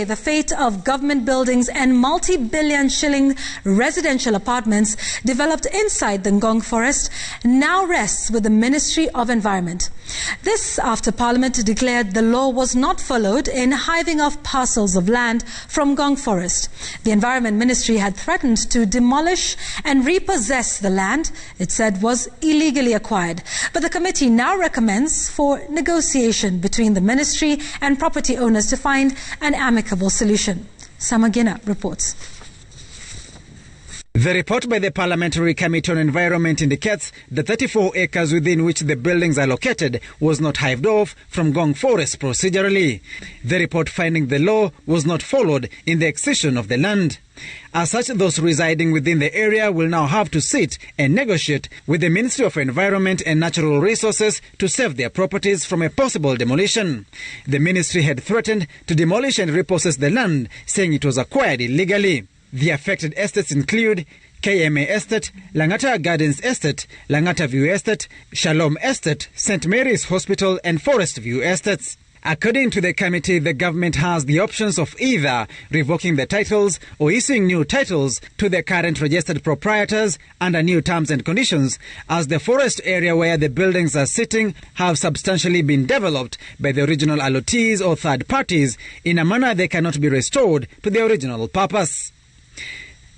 The fate of government buildings and multi-billion shilling residential apartments developed inside the Ngong Forest now rests with the Ministry of Environment. This after Parliament declared the law was not followed in hiving off parcels of land from Ngong Forest. The Environment Ministry had threatened to demolish and repossess the land it said was illegally acquired. But the committee now recommends for negotiation between the ministry and property owners to find an amicable solution. Samagina reports. The report by the Parliamentary Committee on Environment indicates the 34 acres within which the buildings are located was not hived off from Ngong Forest procedurally. The report finding the law was not followed in the accession of the land. As such, those residing within the area will now have to sit and negotiate with the Ministry of Environment and Natural Resources to save their properties from a possible demolition. The ministry had threatened to demolish and repossess the land, saying it was acquired illegally. The affected estates include KMA Estate, Langata Gardens Estate, Langata View Estate, Shalom Estate, St. Mary's Hospital and Forest View Estates. According to the committee, the government has the options of either revoking the titles or issuing new titles to the current registered proprietors under new terms and conditions, as the forest area where the buildings are sitting have substantially been developed by the original allottees or third parties in a manner they cannot be restored to their original purpose.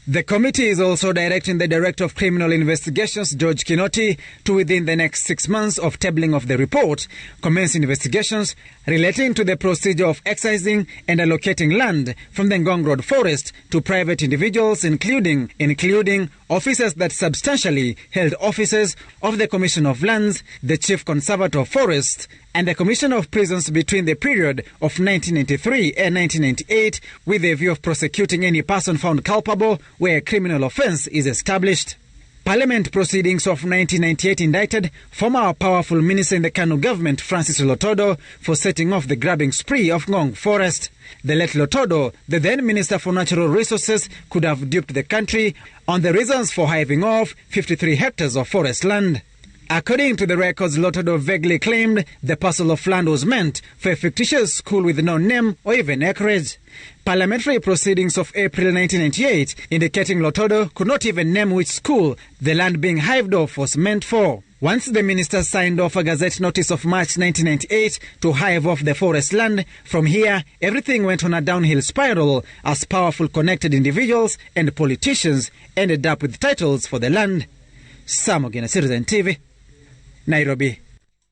The committee is also directing the Director of Criminal Investigations, George Kinoti, to within the next 6 months of tabling of the report, commence investigations relating to the procedure of excising and allocating land from the Ngong Road Forest to private individuals, including officers that substantially held offices of the Commission of Lands, the Chief Conservator of Forests, and the Commission of Prisons between the period of 1993 and 1998, with a view of prosecuting any person found culpable where a criminal offence is established. Parliament proceedings of 1998 indicted former powerful minister in the Kanu government, Francis Lotodo, for setting off the grabbing spree of Ngong Forest. The late Lotodo, the then Minister for Natural Resources, could have duped the country on the reasons for hiving off 53 hectares of forest land. According to the records, Lotodo vaguely claimed the parcel of land was meant for a fictitious school with no name or even acreage. Parliamentary proceedings of April 1998 indicating Lotodo could not even name which school the land being hived off was meant for. Once the minister signed off a Gazette notice of March 1998 to hive off the forest land, from here everything went on a downhill spiral as powerful connected individuals and politicians ended up with titles for the land. Samagina, Citizen TV, Nairobi.